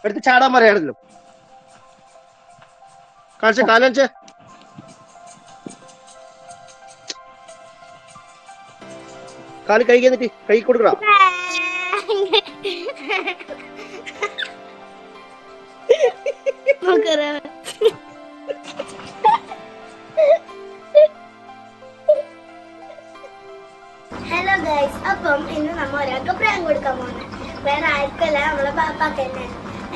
എടുത്ത് ചാടാൻ പറയാണല്ലോ. കാണിച്ച കാലഞ്ച് കാല് കൈ എന്നിട്ട് കൈ കൊടുക്കടാ. ഹലോ ഗൈസ്, അപ്പം ഇന്ന് നമ്മ ഒരാൾക്ക് പ്രാങ്ക് കൊടുക്കാൻ പോകുന്നത് വേറെ ആർക്കല്ല, നമ്മളെ പാപ്പാക്ക് തന്നെ.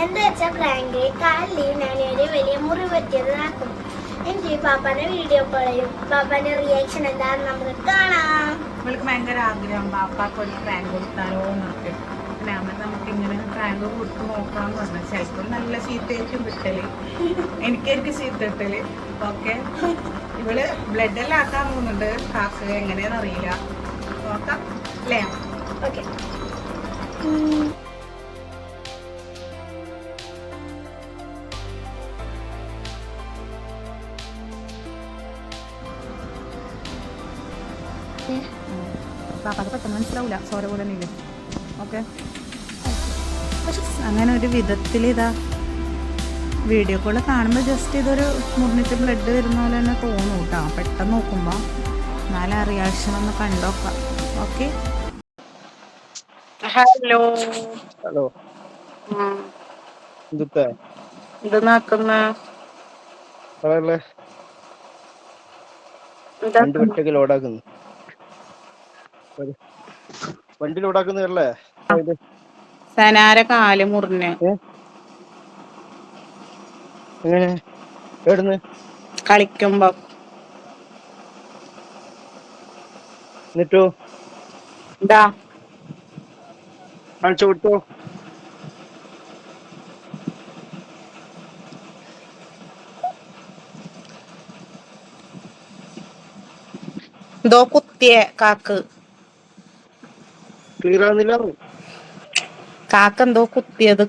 എന്താ വെച്ചാൽ പ്രാങ്ക് കാലിൽ ഞാനൊരു വലിയ മുറിവ് പറ്റിയത് നടക്കും. എനിക്ക് പാപ്പാന്റെ വീഡിയോ കോളയും പാപ്പാന്റെ റിയാക്ഷൻ എന്താന്ന് നമുക്ക് കാണാം. നമ്മൾക്ക് ഭയങ്കര ആഗ്രഹം പാപ്പാക്ക് ഒരു പ്രാങ്ക് കൊടുത്താലോ എന്നൊക്കെ. നമുക്ക് ഇങ്ങനെ പ്രാങ്ക് കൊടുത്ത് നോക്കാന്ന് പറഞ്ഞു. ചിലപ്പോൾ നല്ല ചീത്തയായിരിക്കും കിട്ടല്, എനിക്കായിരിക്കും ചീത്ത കിട്ടല്. ഓക്കെ, ഇവള് ബ്ലഡ് എല്ലാം ആക്കാൻ പോകുന്നുണ്ട്. കാക്ക് എങ്ങനെയാന്ന് അറിയില്ല, നോക്കാം അല്ലേ? ഓക്കെ, പാപ്പാക്ക് പെട്ടെന്ന് മനസ്സിലാവില്ല, സോര പോലെ തന്നെ. ഓക്കെ, അങ്ങനെ ഒരു വിധത്തിൽ ഇതാ വീഡിയോ കോള് കാണുമ്പോൾ ജസ്റ്റ് ഇതൊരു മുറിഞ്ഞിട്ട് ബ്ലഡ് വരുന്ന പോലെ തന്നെ തോന്നും കേട്ടോ. പെട്ടെന്ന് നോക്കുമ്പോൾ എന്നാലും റിയാക്ഷൻ ഒന്ന് കണ്ടോക്കാം. ഓക്കെ, ഹലോ ഹലോ, ഇത് നോക്കുന്ന വണ്ടി ഒറ്റയ്ക്ക് ലോഡാക്കുന്നു. വണ്ടി ലോഡാക്കുന്നല്ലേ? സനാര കാല് മുറിഞ്ഞ് എങ്ങനെ എവിടുന്ന് കളിക്കുമ്പോ. എന്നിട്ടോ എന്താ കാണിച്ചു കൊടുത്തോ? എന്തോ കുത്തിയ കാക്ക്, ക്ലിയർ ആവുന്നില്ല. കാക്ക എന്തോ കുത്തിയത്.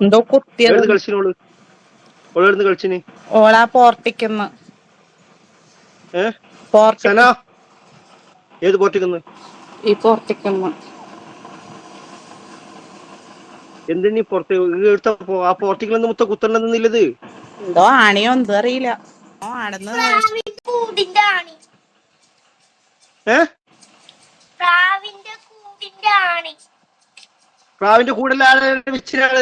എന്തോ കുത്തിയത്. കളിച്ചിനോള് ഓളെടുന്ന് കളിച്ചിന്. ഓളാ പോർട്ടിക്കുന്ന സന ഏത് പോർട്ടിക്കുന്നു? ഈ പോർട്ടിക്കുന്ന എന്തിനീ പുറത്ത് ആ പോർട്ടിക്കൽ മൊത്തം കുത്തണ്ടെന്നില്ലത്. എന്തോ ആണിയോ എന്തോ അറിയില്ല. പ്രാവിന്റെ കൂടെല്ലാം വെച്ചിട്ടാണ്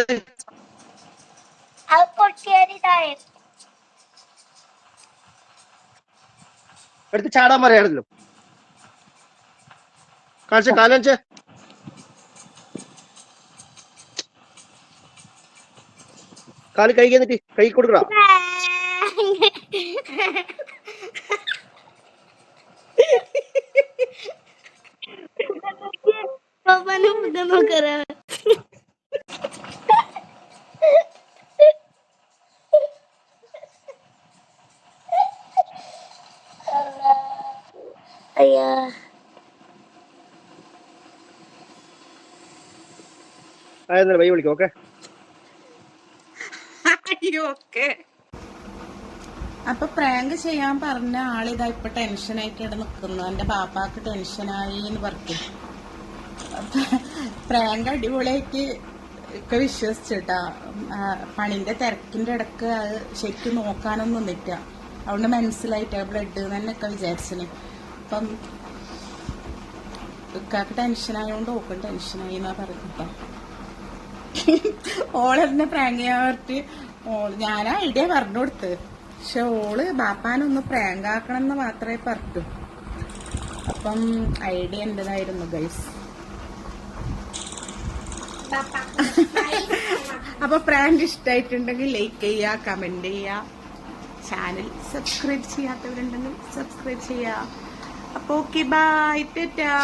എടുത്ത് ചാടാൻ പറയാണല്ലോ. കാണിച്ച കാലഞ്ച് കാല് കൈ എന്നിട്ട് കൈ കൊടുക്കടാ. വൈ വിളിക്കും. ഓക്കെ, അപ്പൊ പ്രാങ്ക് ചെയ്യാൻ പറഞ്ഞ ആളിതാ ഇപ്പൊ ടെൻഷനായിട്ട് ഇവിടെ നിക്കുന്നു. എന്റെ പാപ്പാക്ക് ടെൻഷനായി എന്ന് പറഞ്ഞു. പ്രാങ്ക് അടിപൊളിയായിട്ട് ഒക്കെ വിശ്വസിച്ചിട്ടാ. പണിന്റെ തിരക്കിന്റെ ഇടക്ക് അത് ശരിക്കും നോക്കാനൊന്നും നിന്നില്ല. അതുകൊണ്ട് മനസ്സിലായിട്ടാ ബ്ലഡ് തന്നെയൊക്കെ വിചാരിച്ചിന്. അപ്പം ഇക്കാക്ക് ടെൻഷനായോണ്ട് ഓക്കും ടെൻഷനായി എന്നാ പറഞ്ഞിട്ടോ. ഓളെന്നെ പ്രാങ്ക് ചെയ്യാൻ പറഞ്ഞിട്ട് ഞാനാ ഐഡിയ പറഞ്ഞു കൊടുത്ത്. പക്ഷെ ഓള് ബാപ്പാനൊന്ന് പ്രാങ്ക് ആക്കണം എന്ന് മാത്രമേ പറഞ്ഞു. അപ്പം ഐഡിയ എന്റേതായിരുന്നു ഗൈസ്. അപ്പൊ പ്രാങ്ക് ഇഷ്ടമായിട്ടുണ്ടെങ്കിൽ ലൈക്ക് ചെയ്യുക, കമന്റ് ചെയ്യുക, ചാനൽ സബ്സ്ക്രൈബ് ചെയ്യാത്തവരുണ്ടെങ്കിൽ സബ്സ്ക്രൈബ് ചെയ്യുക. അപ്പൊ ഓക്കെ, ബൈ, ടാറ്റാ.